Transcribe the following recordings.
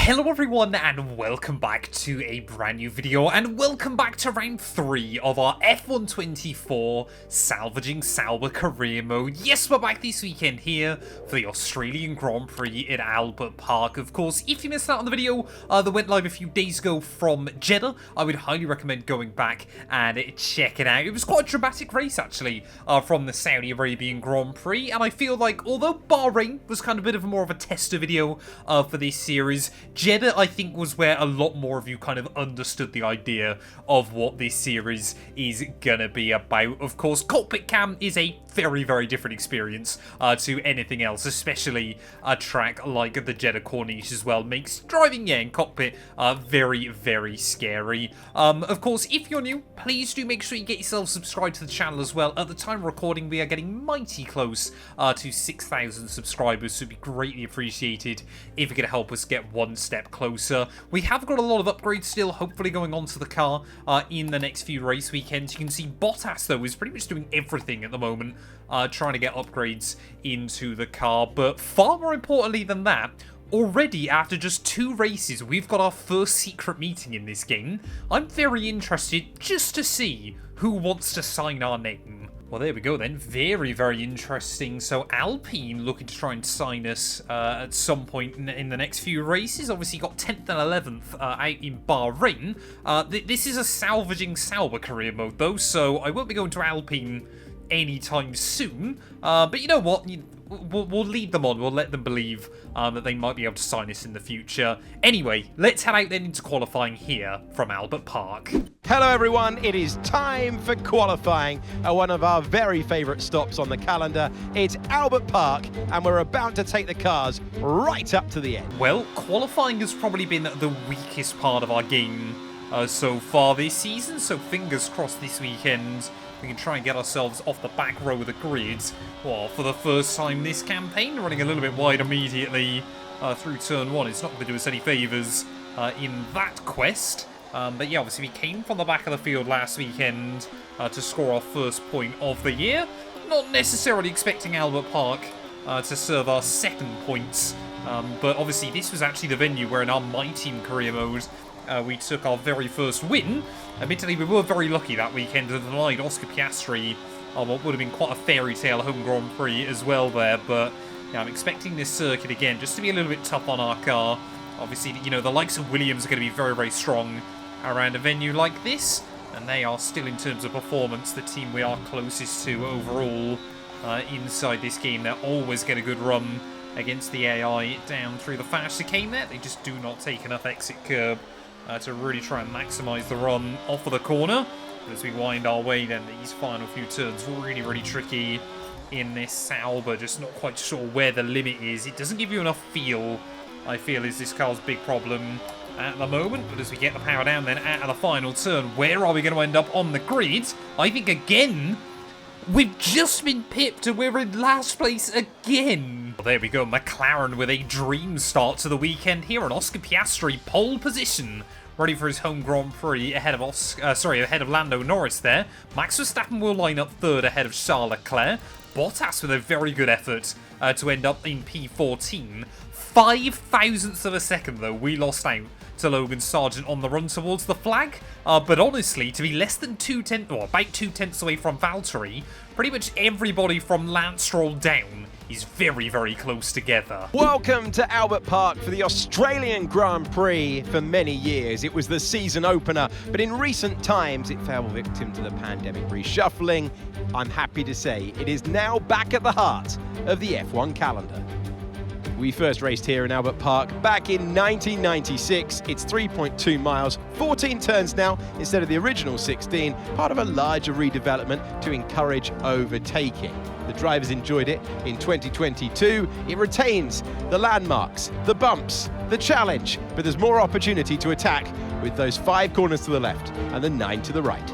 Hello everyone and welcome back to a brand new video and welcome back to round 3 of our F124 Salvaging Sauber career mode. Yes, we're back this weekend here for the Australian Grand Prix at Albert Park. Of course, if you missed out on the video that went live a few days ago from Jeddah, I would highly recommend going back and check it out. It was quite a dramatic race actually from the Saudi Arabian Grand Prix, and I feel like although Bahrain was kind of a bit of more of a tester video for this series, Jeddah, I think, was where a lot more of you kind of understood the idea of what this series is gonna be about. Of course, Cockpit Cam is a very, very different experience to anything else, especially a track like the Jeddah Corniche as well. Makes driving, in Cockpit very, very scary. Of course, if you're new, please do make sure you get yourself subscribed to the channel as well. At the time of recording, we are getting mighty close to 6,000 subscribers, so it'd be greatly appreciated if you could help us get one step closer. We have got a lot of upgrades still, hopefully going onto the car in the next few race weekends. You can see Bottas, though, is pretty much doing everything at the moment, trying to get upgrades into the car. But far more importantly than that, already after just 2 races, we've got our first secret meeting in this game. I'm very interested just to see who wants to sign our name. Well, there we go then. Very, very interesting. So Alpine looking to try and sign us at some point in the next few races. Obviously got 10th and 11th out in Bahrain. This is a salvaging Sauber career mode though, so I won't be going to Alpine anytime soon. But you know what? We'll lead them on. We'll let them believe that they might be able to sign us in the future. Anyway, let's head out then into qualifying here from Albert Park. Hello everyone, it is time for qualifying at one of our very favourite stops on the calendar. It's Albert Park and we're about to take the cars right up to the end. Well, qualifying has probably been the weakest part of our game so far this season, so fingers crossed this weekend we can try and get ourselves off the back row of the grid. Well, for the first time this campaign, running a little bit wide immediately through turn 1. It's not going to do us any favours in that quest. But yeah, obviously we came from the back of the field last weekend to score our first point of the year. Not necessarily expecting Albert Park to serve our second points. But obviously this was actually the venue where in our My Team career mode we took our very first win. Admittedly, we were very lucky that weekend to denied Oscar Piastri what would have been quite a fairy tale home Grand Prix as well there. But yeah, I'm expecting this circuit again just to be a little bit tough on our car. Obviously, you know, the likes of Williams are going to be very, very strong around a venue like this, and they are still, in terms of performance, the team we are closest to overall inside this game. They'll always get a good run against the AI down through the fast chicane there. They just do not take enough exit curb to really try and maximise the run off of the corner. But as we wind our way then, these final few turns really, really tricky in this Sauber, just not quite sure where the limit is. It doesn't give you enough feel, I feel, is this car's big problem at the moment. But as we get the power down then out of the final turn, where are we going to end up on the grid? I think again we've just been pipped and we're in last place again. Well, there we go, McLaren with a dream start to the weekend here, and Oscar Piastri pole position, ready for his home Grand Prix ahead of Lando Norris there. Max Verstappen will line up third ahead of Charles Leclerc. Bottas with a very good effort to end up in P14. 5,000ths of a second, though, we lost out to Logan Sargent on the run towards the flag. But honestly, to be less than about 2 tenths away from Valtteri, pretty much everybody from Lance Stroll down is very, very close together. Welcome to Albert Park for the Australian Grand Prix. For many years, it was the season opener, but in recent times, it fell victim to the pandemic reshuffling. I'm happy to say it is now back at the heart of the F1 calendar. We first raced here in Albert Park back in 1996. It's 3.2 miles, 14 turns now instead of the original 16, part of a larger redevelopment to encourage overtaking. The drivers enjoyed it in 2022. It retains the landmarks, the bumps, the challenge, but there's more opportunity to attack with those 5 corners to the left and the 9 to the right.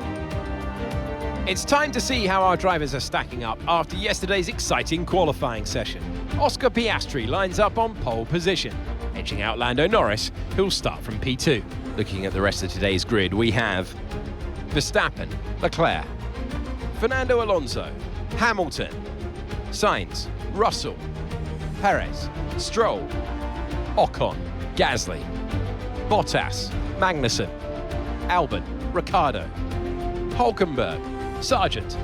It's time to see how our drivers are stacking up after yesterday's exciting qualifying session. Oscar Piastri lines up on pole position, edging out Lando Norris, who'll start from P2. Looking at the rest of today's grid, we have Verstappen, Leclerc, Fernando Alonso, Hamilton, Sainz, Russell, Perez, Stroll, Ocon, Gasly, Bottas, Magnussen, Albon, Ricciardo, Hulkenberg, Sargent,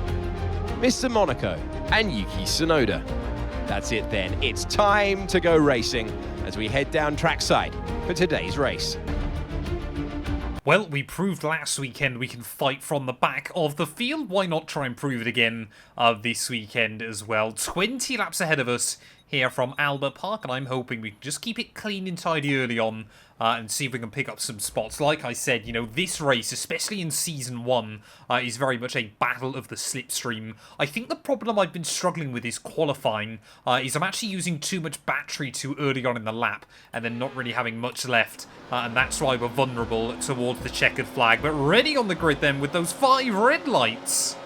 Mr. Monaco, and Yuki Tsunoda. That's it then. It's time to go racing as we head down trackside for today's race. Well, we proved last weekend we can fight from the back of the field. Why not try and prove it again this weekend as well? 20 laps ahead of us here from Albert Park, and I'm hoping we can just keep it clean and tidy early on and see if we can pick up some spots. Like I said, you know, this race, especially in Season 1, is very much a battle of the slipstream. I think the problem I've been struggling with is qualifying, is I'm actually using too much battery too early on in the lap, and then not really having much left, and that's why we're vulnerable towards the checkered flag. But ready on the grid then with those 5 red lights.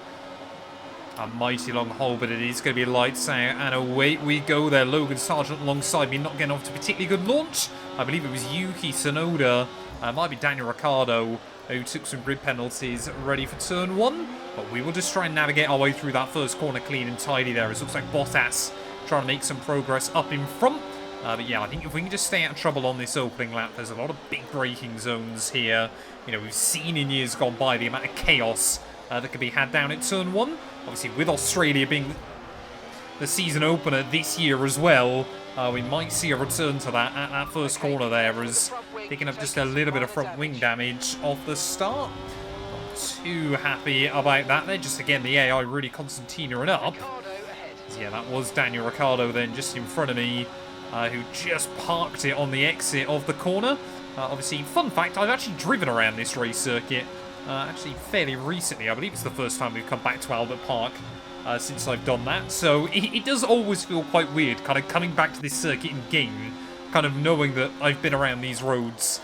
A mighty long hole, but it is going to be lights out, and away we go there. Logan Sargent alongside me, not getting off to a particularly good launch. I believe it was Yuki Tsunoda, might be Daniel Ricciardo, who took some grid penalties, ready for turn 1. But we will just try and navigate our way through that first corner clean and tidy there. It looks like Bottas trying to make some progress up in front. But yeah, I think if we can just stay out of trouble on this opening lap, there's a lot of big braking zones here. You know, we've seen in years gone by the amount of chaos that could be had down at turn 1. Obviously, with Australia being the season opener this year as well, we might see a return to that at that first corner there, as picking up just a little bit of front wing damage off the start. Not too happy about that there. Just again, the AI really concertinaing up. So yeah, that was Daniel Ricciardo then just in front of me, who just parked it on the exit of the corner. Obviously, fun fact, I've actually driven around this race circuit actually fairly recently. I believe it's the first time we've come back to Albert Park since I've done that. So it does always feel quite weird, kind of coming back to this circuit in game, kind of knowing that I've been around these roads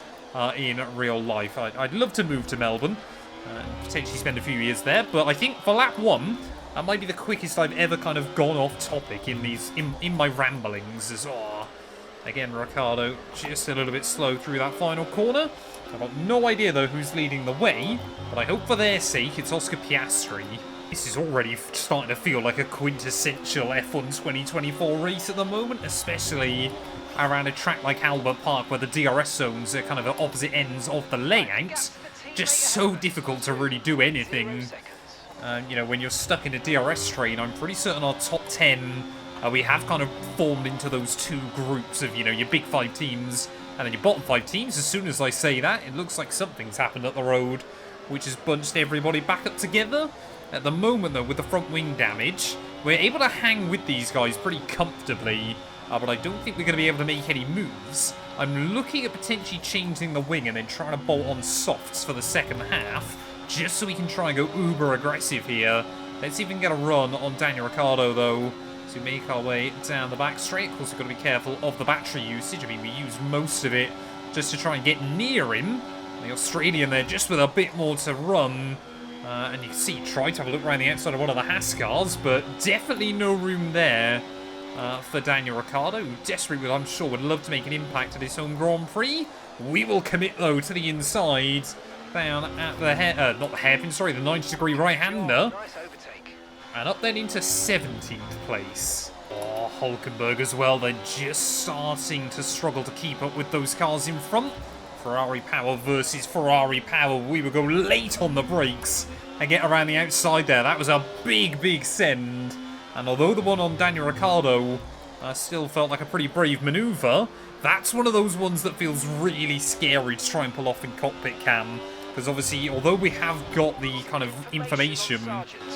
in real life. I'd love to move to Melbourne and potentially spend a few years there, but I think for lap 1, that might be the quickest I've ever kind of gone off topic in my ramblings. As again, Ricciardo just a little bit slow through that final corner. I've got no idea, though, who's leading the way, but I hope for their sake it's Oscar Piastri. This is already starting to feel like a quintessential F1 2024 race at the moment, especially around a track like Albert Park, where the DRS zones are kind of at opposite ends of the layout. Just so difficult to really do anything. You know, when you're stuck in a DRS train, I'm pretty certain our top 10, we have kind of formed into those 2 groups of, you know, your big 5 teams and then your bottom 5 teams. As soon as I say that, it looks like something's happened at the road, which has bunched everybody back up together. At the moment, though, with the front wing damage, we're able to hang with these guys pretty comfortably, but I don't think we're going to be able to make any moves. I'm looking at potentially changing the wing and then trying to bolt on softs for the second half, just so we can try and go uber aggressive here. Let's see if we can get a run on Daniel Ricciardo, though, to make our way down the back straight. Of course, we've got to be careful of the battery usage. I mean, we use most of it just to try and get near him. The Australian there just with a bit more to run. And you can see, try to have a look around the outside of one of the Haas cars, but definitely no room there for Daniel Ricciardo, who desperately, I'm sure, would love to make an impact at his home Grand Prix. We will commit, though, to the inside, down at the not the hairpin, sorry, the 90-degree right-hander. And up then into 17th place. Oh, Hulkenberg as well. They're just starting to struggle to keep up with those cars in front. Ferrari power versus Ferrari power. We will go late on the brakes and get around the outside there. That was a big, big send. And although the one on Daniel Ricciardo still felt like a pretty brave manoeuvre, that's one of those ones that feels really scary to try and pull off in cockpit cam. Because obviously, although we have got the kind of information...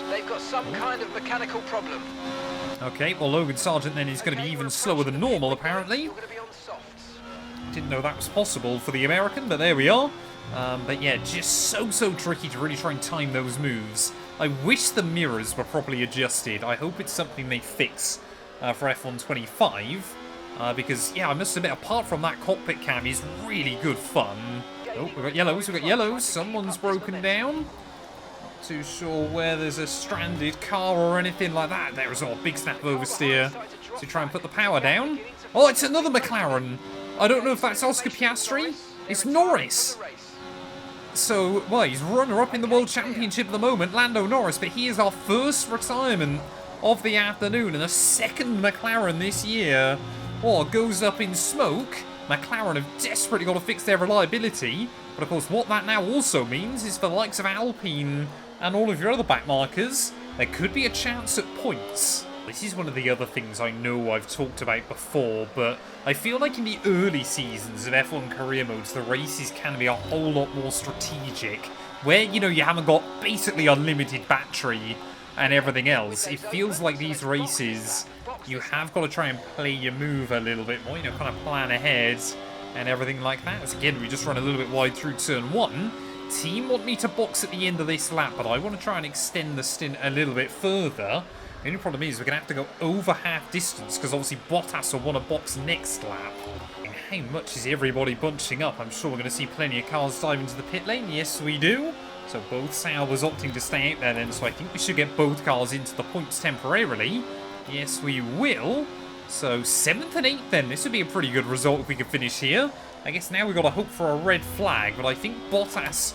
They've got some kind of mechanical problem. Okay, well, Logan Sargent then is going to be even slower than normal, apparently. Didn't know that was possible for the American, but there we are. But yeah, just so tricky to really try and time those moves. I wish the mirrors were properly adjusted. I hope it's something they fix for F1 25. Because, yeah, I must admit, apart from that cockpit cam is really good fun. Oh, we've got yellows, Someone's broken down. Not too sure where there's a stranded car or anything like that. There's a big snap oversteer to try and put the power down. Oh, it's another McLaren. I don't know if that's Oscar Piastri. It's Norris. So, well, he's runner-up in the World Championship at the moment, Lando Norris, but he is our first retirement of the afternoon and a second McLaren this year. Oh, goes up in smoke. McLaren have desperately got to fix their reliability. But of course, what that now also means is for the likes of Alpine and all of your other backmarkers, there could be a chance at points. This is one of the other things I know I've talked about before, but I feel like in the early seasons of F1 career modes, the races can be a whole lot more strategic. Where, you know, you haven't got basically unlimited battery and everything else. It feels like these races, you have got to try and play your move a little bit more, you know, kind of plan ahead and everything like that. As again, we just run a little bit wide through turn 1. Team want me to box at the end of this lap, but I want to try and extend the stint a little bit further. The only problem is we're going to have to go over half distance because obviously Bottas will want to box next lap. And how much is everybody bunching up? I'm sure we're going to see plenty of cars dive into the pit lane. Yes, we do. So both Saubers opting to stay out there then. So I think we should get both cars into the points temporarily. Yes, we will. So 7th and 8th then. This would be a pretty good result if we could finish here. I guess now we've got to hope for a red flag. But I think Bottas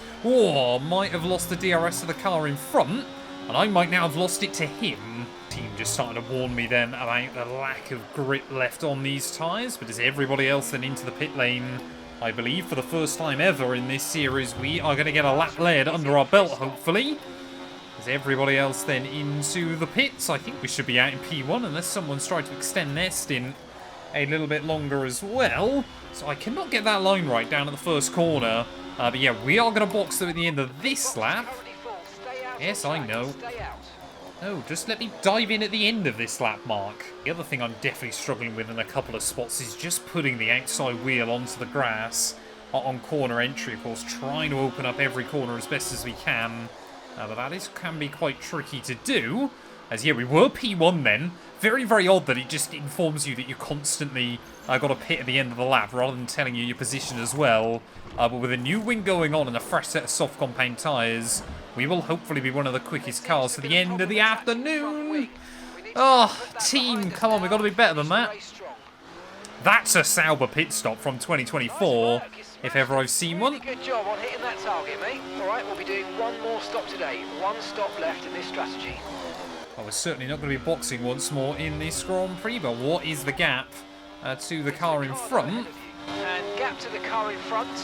might have lost the DRS to the car in front. And I might now have lost it to him. Team just starting to warn me then about the lack of grip left on these tyres. But as everybody else then into the pit lane, I believe for the first time ever in this series, we are going to get a lap lead under our belt, hopefully. As everybody else then into the pits, I think we should be out in P1 unless someone's tried to extend their stint a little bit longer as well. So I cannot get that line right down at the first corner. But yeah, we are going to box through at the end of this lap. Yes, I know. No, just let me dive in at the end of this lap mark. The other thing I'm definitely struggling with in a couple of spots is just putting the outside wheel onto the grass on corner entry, of course, trying to open up every corner as best as we can. But that can be quite tricky to do. As yeah, we were P1 then. Very, very odd that it just informs you that you constantly got a pit at the end of the lap rather than telling you your position as well. But with a new wing going on and a fresh set of soft compound tyres, we will hopefully be one of the quickest cars to the end of the afternoon. Oh, team, come on, we've got to be better than that. That's a Sauber pit stop from 2024, if ever I've seen one. Good job on hitting that target, mate. All right, we'll be doing one more stop today. One stop left in this strategy. Well, we're certainly not going to be boxing once more in this Grand Prix, but what is the gap to the car in front? And gap to the car in front,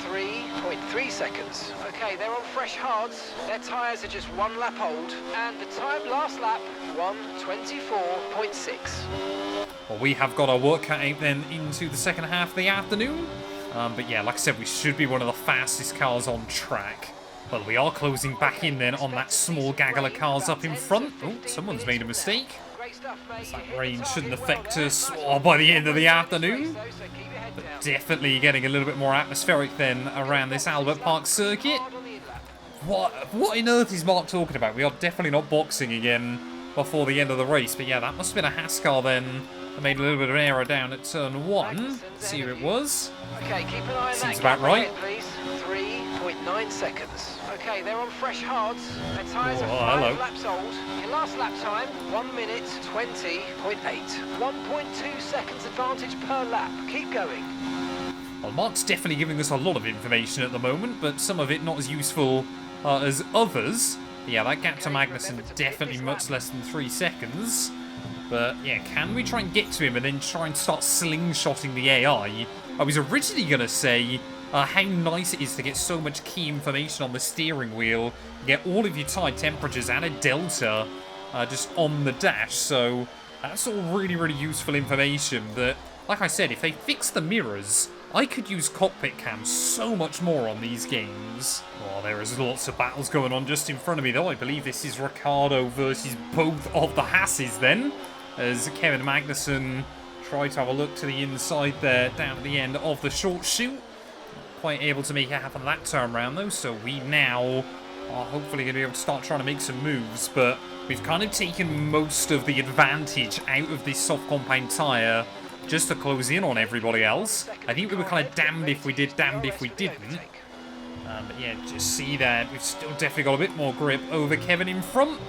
3.3 seconds. Okay, they're on fresh hards. Their tyres are just one lap old. And the time last lap, 1:24.6. Well, we have got our work cut out then into the second half of the afternoon. But yeah, like I said, we should be one of the fastest cars on track. Well, we are closing back in then on that small gaggle of cars up in front. Oh, someone's made a mistake. That rain shouldn't affect us by the end of the afternoon. But definitely getting a little bit more atmospheric then around this Albert Park circuit. What on earth is Mark talking about? We are definitely not boxing again before the end of the race. But yeah, that must have been a Haas car then that made a little bit of an error down at turn 1. Let's see who it was. Okay, keep an eye on Seems that about right. ahead, please. 3.9 seconds. Okay, they're on fresh hards. Their tyres are 5 hello. laps old. Your last lap time, 1:20.8. 1.2 seconds advantage per lap. Keep going. Well, Mark's definitely giving us a lot of information at the moment, but some of it not as useful as others. Yeah, that gap to Magnussen definitely much less than 3 seconds. But yeah, can we try and get to him and then try and start slingshotting the AI? I was originally going to say how nice it is to get so much key information on the steering wheel, get all of your tyre temperatures and a delta just on the dash. So that's all really, really useful information that, like I said, if they fix the mirrors, I could use cockpit cams so much more on these games. Oh, there is lots of battles going on just in front of me, though. I believe this is Ricciardo versus both of the Hasses then, as Kevin Magnussen tried to have a look to the inside there, down at the end of the short chute. Not quite able to make it happen that time round, though, so we now are hopefully going to be able to start trying to make some moves, but we've kind of taken most of the advantage out of this soft compound tyre just to close in on everybody else. I think we were kind of damned if we did, damned if we didn't. But yeah, just see that we've still definitely got a bit more grip over Kevin in front.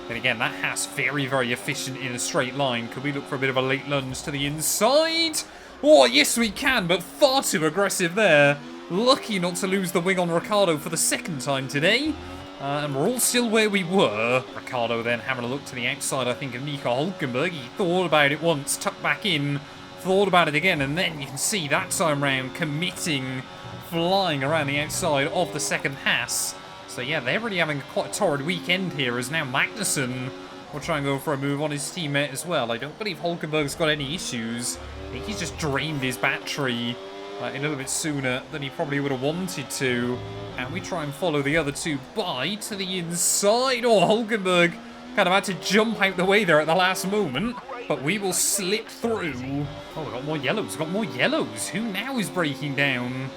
And again, that Haas very, very efficient in a straight line. Could we look for a bit of a late lunge to the inside? Oh, yes we can, but far too aggressive there. Lucky not to lose the wing on Ricciardo for the second time today. And we're all still where we were. Ricciardo then having a look to the outside, I think, of Nico Hülkenberg. He thought about it once, tucked back in. thought about it again, and then you can see that time round committing, flying around the outside of the second Haas. So yeah, they're really having quite a torrid weekend here, as now Magnussen will try and go for a move on his teammate as well. I don't believe Hulkenberg's got any issues. I think he's just drained his battery a little bit sooner than he probably would have wanted to. And we try and follow the other two by to the inside. Oh, Hulkenberg kind of had to jump out the way there at the last moment. But we will slip through. Oh, we've got more yellows. We've got more yellows. Who now is breaking down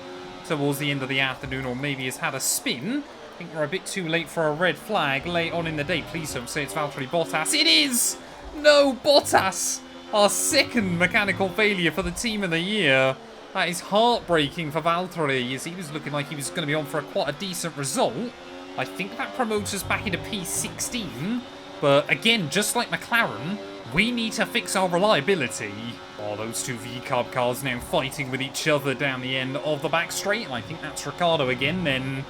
towards the end of the afternoon, or maybe has had a spin? I think we're a bit too late for a red flag late on in the day. Please don't say it's Valtteri Bottas. It is! No, Bottas! Our second mechanical failure for the team of the year. That is heartbreaking for Valtteri, as he was looking like he was going to be on for quite a decent result. I think that promotes us back into P16. But again, just like McLaren, we need to fix our reliability. Oh, those two VCARB cars now fighting with each other down the end of the back straight. And I think that's Ricciardo again then,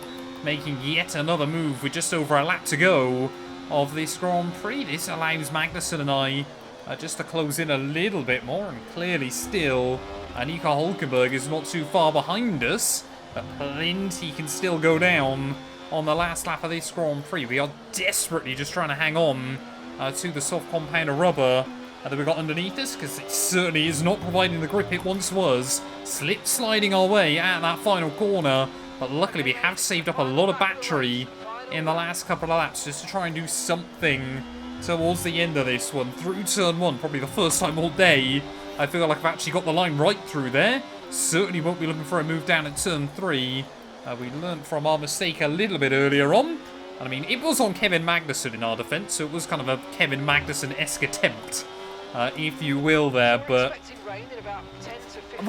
making yet another move with just over a lap to go of this Grand Prix. This allows Magnussen and I just to close in a little bit more, and clearly still Nico Hulkenberg is not too far behind us, but plenty can still go down on the last lap of this Grand Prix. We are desperately just trying to hang on to the soft compound of rubber that we've got underneath us, because it certainly is not providing the grip it once was. Slip sliding our way at that final corner, but luckily we have saved up a lot of battery in the last couple of laps just to try and do something towards the end of this one. Through turn one, probably the first time all day I feel like I've actually got the line right through there. Certainly won't be looking for a move down at turn 3. We learned from our mistake a little bit earlier on. And I mean, it was on Kevin Magnussen in our defence, so it was kind of a Kevin Magnussen-esque attempt, if you will, there. But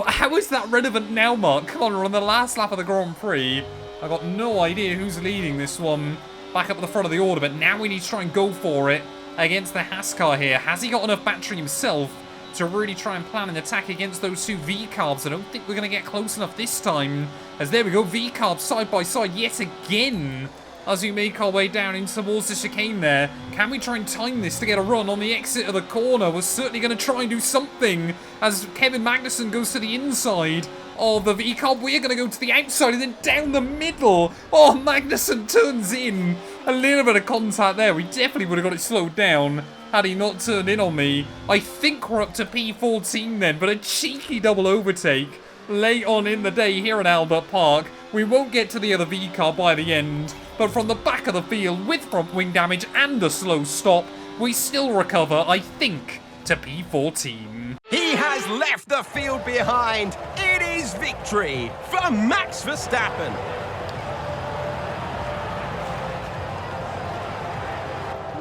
how is that relevant now, Mark? Come on, we're on the last lap of the Grand Prix. I've got no idea who's leading this one back up at the front of the order, but now we need to try and go for it against the Haas car here. Has he got enough battery himself to really try and plan an attack against those two V-carbs? I don't think we're going to get close enough this time, as there we go, V-carbs side by side yet again as we make our way down in towards the chicane there. Can we try and time this to get a run on the exit of the corner? We're certainly going to try and do something as Kevin Magnussen goes to the inside of the V-carb. We're going to go to the outside and then down the middle. Oh, Magnussen turns in. A little bit of contact there. We definitely would have got it slowed down had he not turned in on me. I think we're up to P14 then, but a cheeky double overtake late on in the day here at Albert Park. We won't get to the other V-car by the end, but from the back of the field with front wing damage and a slow stop, we still recover, I think, to P14. He has left the field behind. It is victory for Max Verstappen.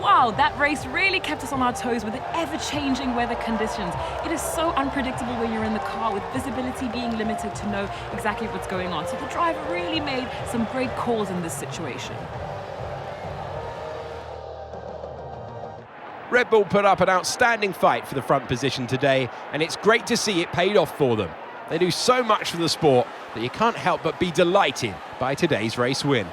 Wow, that race really kept us on our toes with the ever-changing weather conditions. It is so unpredictable when you're in the car, with visibility being limited to know exactly what's going on. So the driver really made some great calls in this situation. Red Bull put up an outstanding fight for the front position today, and it's great to see it paid off for them. They do so much for the sport that you can't help but be delighted by today's race win.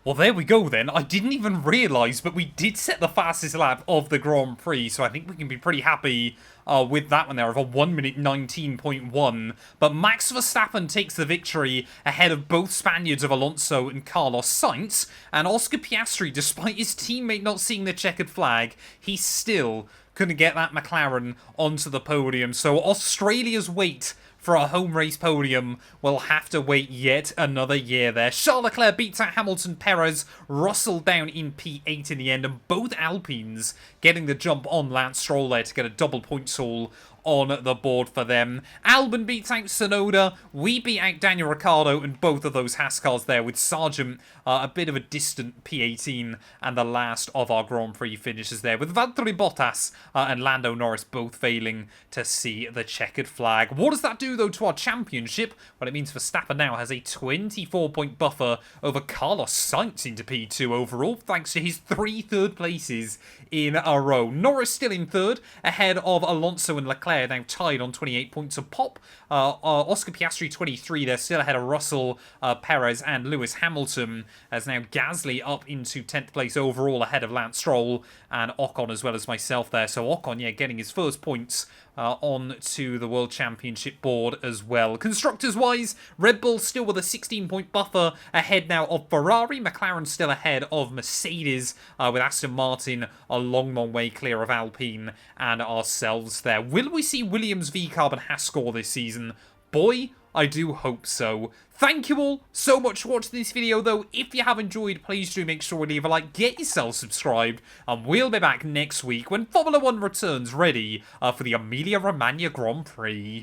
Well, there we go then. I didn't even realise, but we did set the fastest lap of the Grand Prix, so I think we can be pretty happy with that one there of a 1 minute 19.1. But Max Verstappen takes the victory ahead of both Spaniards of Alonso and Carlos Sainz, and Oscar Piastri, despite his teammate not seeing the checkered flag, he still couldn't get that McLaren onto the podium. So Australia's wait for a home race podium will have to wait yet another year there. Charles Leclerc beats out Hamilton, Perez, Russell down in P8 in the end, and both Alpines getting the jump on Lance Stroll there to get a double points haul on the board for them. Albon beats out Tsunoda. We beat out Daniel Ricciardo and both of those Haas cars there, with Sargent a bit of a distant P18 and the last of our Grand Prix finishes there, with Valtteri Bottas and Lando Norris both failing to see the checkered flag. What does that do, though, to our championship? Well, it means Verstappen now has a 24-point buffer over Carlos Sainz into P2 overall, thanks to his 3 third places in a row. Norris still in third, ahead of Alonso and Leclerc, now tied on 28 points a pop. Oscar Piastri 23, they're still ahead of Russell, Perez and Lewis Hamilton, as now Gasly up into 10th place overall, ahead of Lance Stroll and Ocon as well as myself there. So Ocon, yeah, getting his first points on to the World Championship board as well. Constructors-wise, Red Bull still with a 16-point buffer ahead now of Ferrari. McLaren still ahead of Mercedes, with Aston Martin a long, long way clear of Alpine and ourselves there. Will we see Williams, V-Carb and Haas score this season? Boy, I do hope so. Thank you all so much for watching this video, though. If you have enjoyed, please do make sure to leave a like, get yourself subscribed, and we'll be back next week when Formula 1 returns ready for the Emilia-Romagna Grand Prix.